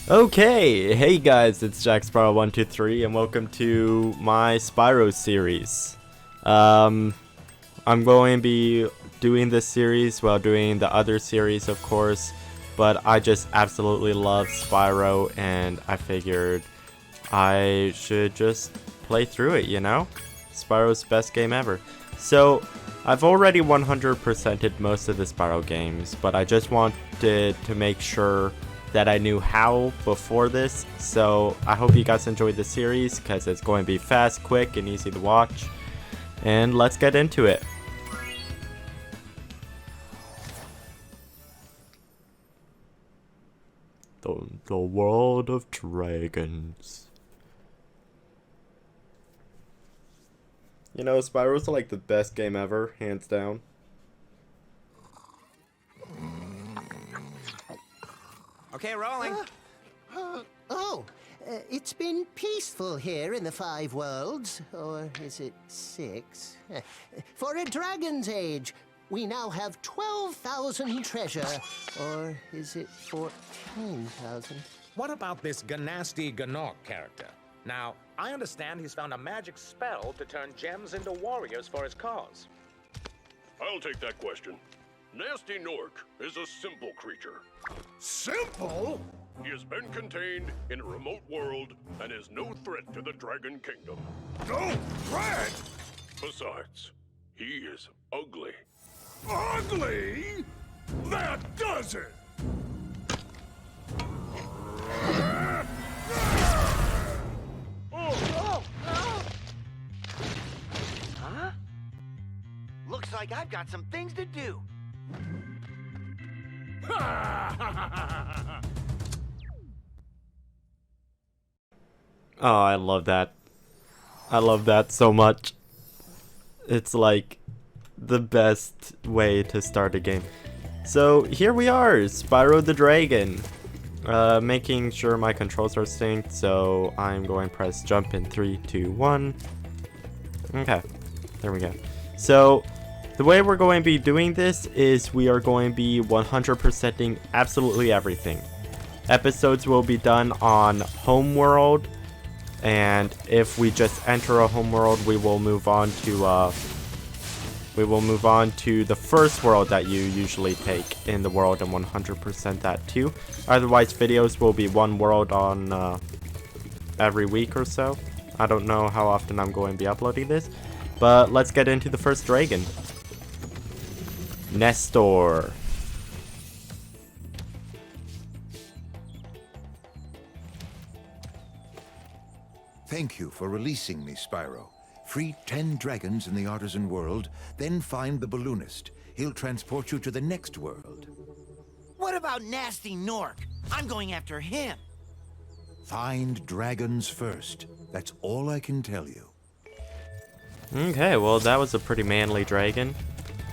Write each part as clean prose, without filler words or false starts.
Okay, hey guys, it's Jack Spyro123 and welcome to my Spyro series. I'm going to be doing this series while doing the other series, of course, but I just absolutely love Spyro and I figured I should just play through it, you know? Spyro's best game ever. So, I've already 100%ed most of the Spyro games, but I just wanted to make sure that I knew how before this, so I hope you guys enjoyed the series because it's going to be fast, quick, and easy to watch. And let's get into it. The world of dragons. You know, Spyro's like the best game ever, hands down. Okay, rolling. It's been peaceful here in the 5 worlds, or is it 6? For a dragon's age, we now have 12,000 treasure, or is it 14,000? What about this Ganasty Ganok character? Now, I understand he's found a magic spell to turn gems into warriors for his cause. I'll take that question. Nasty Nork is a simple creature. Simple? He has been contained in a remote world and is no threat to the Dragon Kingdom. No threat? Besides, he is ugly. Ugly? That does it! Huh? Looks like I've got some things to do. Oh, I love that. I love that so much. It's like the best way to start a game. So here we are, Spyro the Dragon. Making sure my controls are synced, so I'm going to press jump in 3, 2, 1. Okay, there we go. So the way we're going to be doing this is we are going to be 100%ing absolutely everything. Episodes will be done on Homeworld, and if we just enter a homeworld, we will move on to the first world that you usually take in the world and 100% that too. Otherwise, videos will be one world on every week or so. I don't know how often I'm going to be uploading this, but let's get into the first dragon. Nestor. Thank you for releasing me, Spyro. Free 10 dragons in the Artisan world, then find the balloonist. He'll transport you to the next world. What about Nasty Nork? I'm going after him. Find dragons first. That's all I can tell you. Okay, well that was a pretty manly dragon.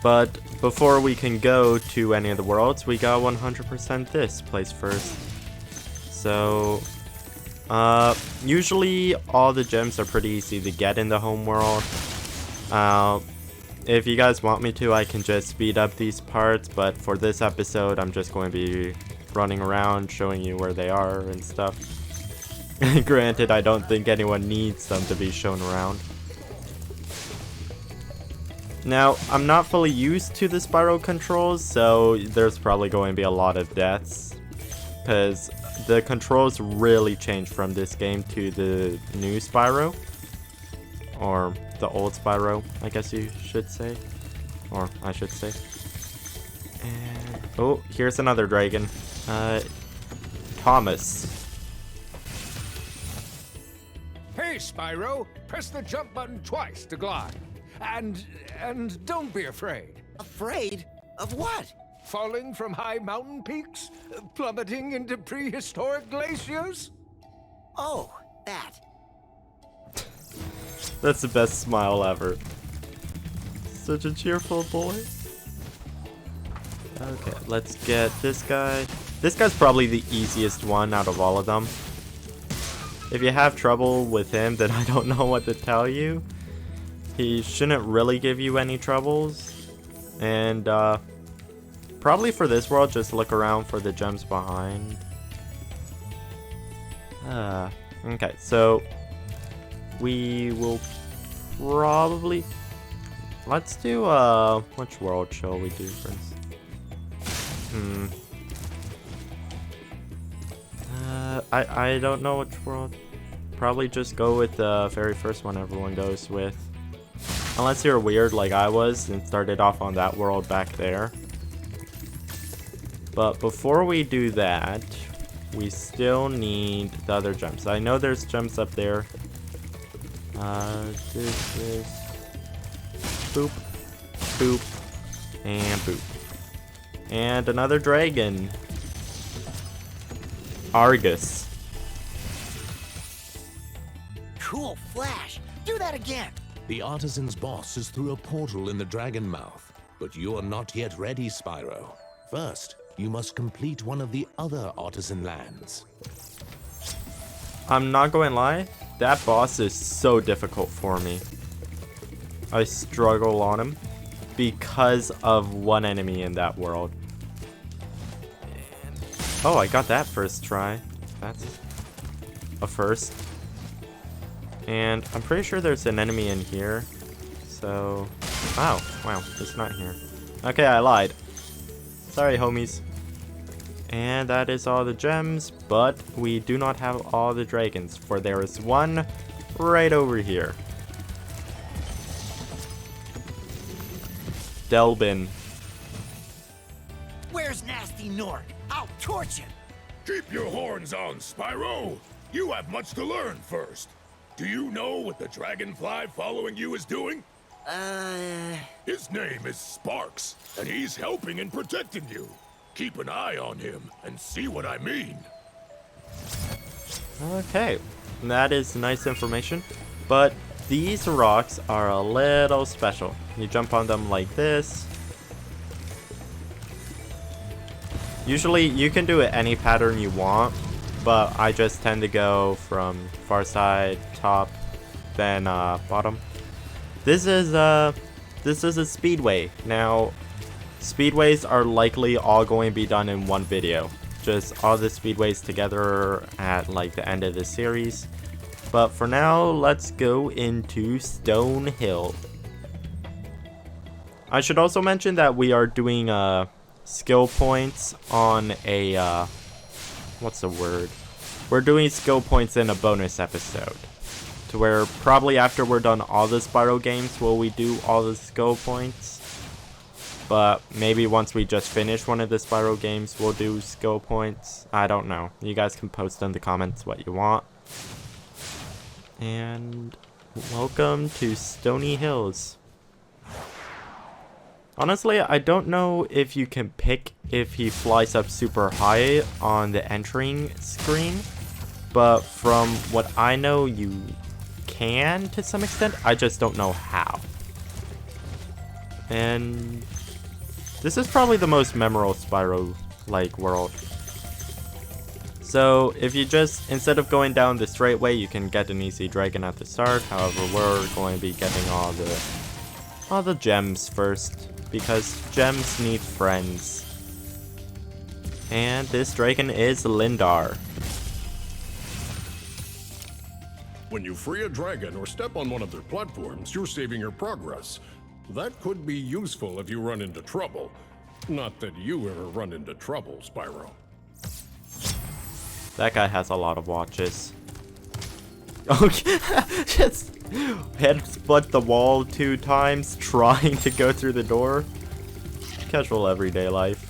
But before we can go to any of the worlds, we got 100% this place first. So, usually all the gems are pretty easy to get in the home world. If you guys want me to, I can just speed up these parts, but for this episode, I'm just going to be running around showing you where they are and stuff. Granted, I don't think anyone needs them to be shown around. Now, I'm not fully used to the Spyro controls, so there's probably going to be a lot of deaths, because the controls really changed from this game to the new Spyro, or the old Spyro, I guess you should say, or I should say. And, oh, here's another dragon, Thomas. Hey, Spyro, press the jump button twice to glide. And don't be afraid. Afraid? Of what? Falling from high mountain peaks? Plummeting into prehistoric glaciers? Oh, that. That's the best smile ever. Such a cheerful boy. Okay, let's get this guy. This guy's probably the easiest one out of all of them. If you have trouble with him, then I don't know what to tell you. He shouldn't really give you any troubles. And probably for this world, just look around for the gems behind. Okay, so we will probably... Let's do, which world shall we do first? I don't know which world. Probably just go with the very first one everyone goes with. Unless you're weird like I was and started off on that world back there. But before we do that, we still need the other gems. I know there's gems up there. This is boop, boop, and boop. And another dragon. Argus. Cool flash. Do that again. The Artisans' boss is through a portal in the dragon mouth, but you're not yet ready, Spyro. First, you must complete one of the other Artisan lands. I'm not going to lie, that boss is so difficult for me. I struggle on him because of one enemy in that world. Oh, I got that first try. That's a first. And I'm pretty sure there's an enemy in here. So, wow, it's not here. Okay, I lied. Sorry, homies. And that is all the gems, but we do not have all the dragons, for there is one right over here. Delbin. Where's Nasty Nork? I'll torch him. Keep your horns on, Spyro. You have much to learn first. Do you know what the dragonfly following you is doing? His name is Sparks, and he's helping and protecting you. Keep an eye on him and see what I mean. Okay, that is nice information, but these rocks are a little special. You jump on them like this. Usually you can do it any pattern you want, but I just tend to go from far side, top, then bottom. This is a speedway. Now, speedways are likely all going to be done in one video. Just all the speedways together at like the end of the series. But for now, let's go into Stone Hill. I should also mention that we are doing skill points on a what's the word? We're doing skill points in a bonus episode. To where probably after we're done all the Spyro games will we do all the skill points. But maybe once we just finish one of the Spyro games we'll do skill points. I don't know. You guys can post in the comments what you want. And welcome to Stony Hills. Honestly, I don't know if you can pick if he flies up super high on the entering screen, but from what I know, you can to some extent. I just don't know how. And this is probably the most memorable Spyro-like world. So if you just, instead of going down the straight way, you can get an easy dragon at the start. However, we're going to be getting all the gems first, because gems need friends. And this dragon is Lindar. When you free a dragon or step on one of their platforms, you're saving your progress. That could be useful if you run into trouble. Not that you ever run into trouble, Spyro. That guy has a lot of watches. Okay, just headbutt the wall 2 times trying to go through the door. Casual everyday life.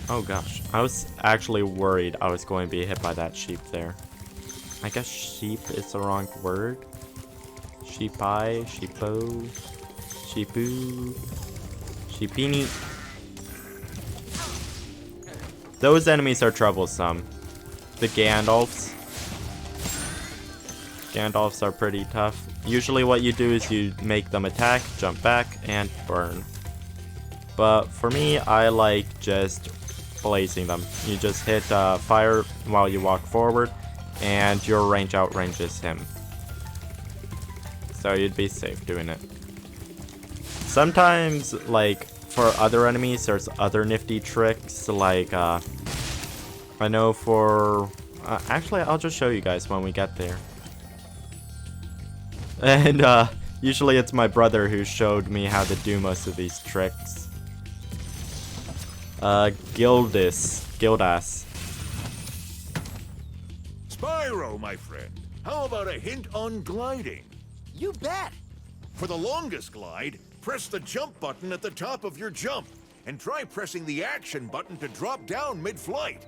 Oh gosh, I was actually worried I was going to be hit by that sheep there. I guess sheep is the wrong word. Sheepi, sheepo, sheepoo, sheepini. Those enemies are troublesome. The Gandalfs. Gandalfs are pretty tough. Usually what you do is you make them attack, jump back, and burn. But for me, I like just blazing them. You just hit fire while you walk forward, and your range outranges him. So you'd be safe doing it. Sometimes, like, for other enemies, there's other nifty tricks, like, I know for... actually, I'll just show you guys when we get there. And usually it's my brother who showed me how to do most of these tricks. Gildas. Spyro, my friend, how about a hint on gliding? You bet. For the longest glide, press the jump button at the top of your jump, and try pressing the action button to drop down mid-flight.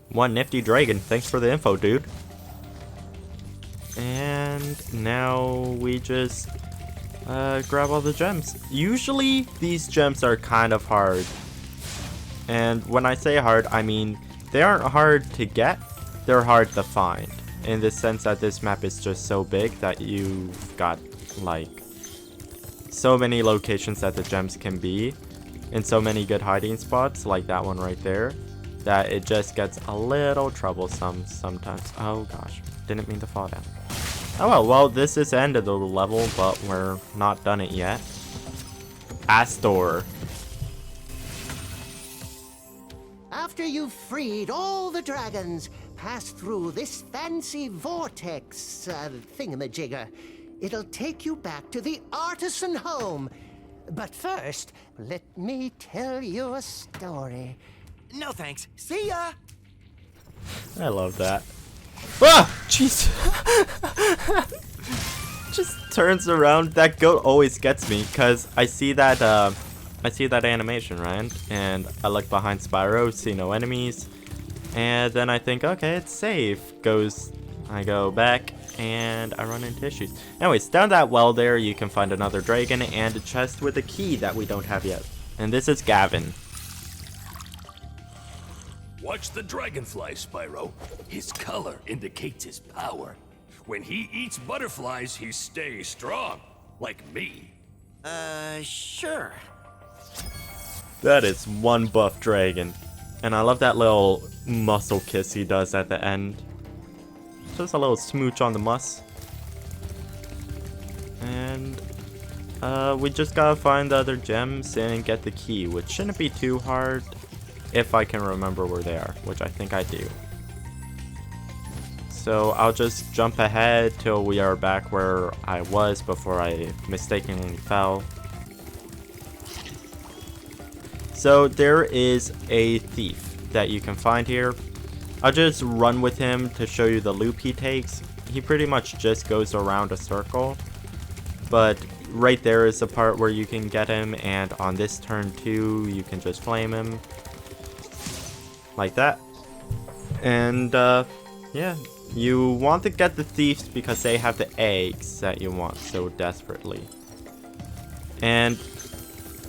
One nifty dragon. Thanks for the info, dude. And now we just grab all the gems. Usually these gems are kind of hard. And when I say hard, I mean they aren't hard to get, they're hard to find. In the sense that this map is just so big that you've got like so many locations that the gems can be, and so many good hiding spots like that one right there, that it just gets a little troublesome sometimes. Oh gosh, didn't mean to fall down. Oh well, this is the end of the level, but we're not done it yet. Astor. After you've freed all the dragons, pass through this fancy vortex thingamajigger. It'll take you back to the artisan home. But first, let me tell you a story. No thanks. See ya. I love that. Ah! Jeez. Just turns around. That goat always gets me, because I see that animation, right? And I look behind Spyro, see no enemies. And then I think, okay, it's safe. I go back, and I run into issues. Anyways, down that well there, you can find another dragon and a chest with a key that we don't have yet. And this is Gavin. Watch the dragonfly, Spyro. His color indicates his power. When he eats butterflies, he stays strong. Like me. Sure. That is one buff dragon. And I love that little muscle kiss he does at the end. Just a little smooch on the muss. And we just gotta find the other gems and get the key, which shouldn't be too hard if I can remember where they are, which I think I do. So I'll just jump ahead till we are back where I was before I mistakenly fell. So there is a thief that you can find here. I'll just run with him to show you the loop he takes. He pretty much just goes around a circle. But right there is the part where you can get him, and on this turn too, you can just flame him. Like that. And yeah, you want to get the thieves because they have the eggs that you want so desperately. And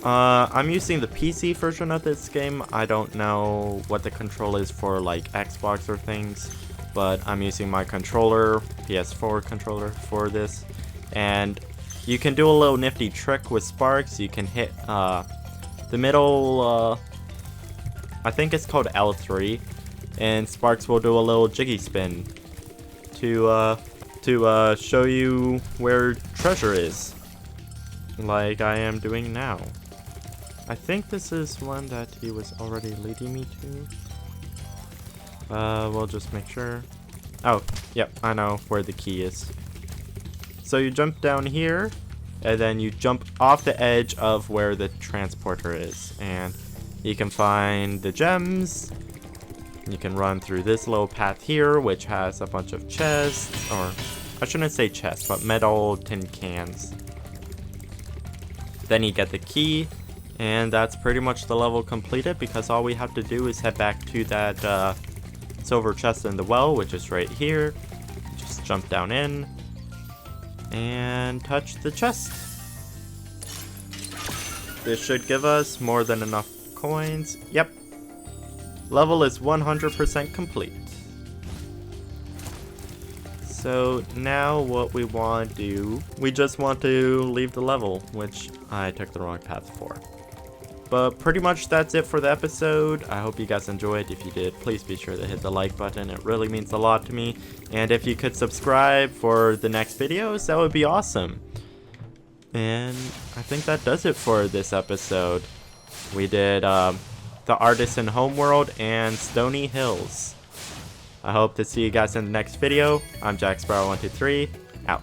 I'm using the PC version of this game. I don't know what the control is for like Xbox or things, but I'm using my controller, PS4 controller for this. And you can do a little nifty trick with Sparks. You can hit the middle, I think it's called L3, and Sparks will do a little jiggy spin to show you where treasure is, like I am doing now. I think this is one that he was already leading me to. We'll just make sure. Oh, yep, I know where the key is. So you jump down here, and then you jump off the edge of where the transporter is, and you can find the gems. You can run through this little path here, which has a bunch of chests, or I shouldn't say chests, but metal tin cans. Then you get the key, and that's pretty much the level completed, because all we have to do is head back to that silver chest in the well, which is right here. Just jump down in and touch the chest. This should give us more than enough coins. Yep. Level is 100% complete. So now what we want to do, we just want to leave the level, which I took the wrong path for. But pretty much that's it for the episode. I hope you guys enjoyed. If you did, please be sure to hit the like button. It really means a lot to me. And if you could subscribe for the next videos, that would be awesome. And I think that does it for this episode. We did the Artisan Homeworld, and Stony Hills. I hope to see you guys in the next video. I'm Jack Sparrow 123, out.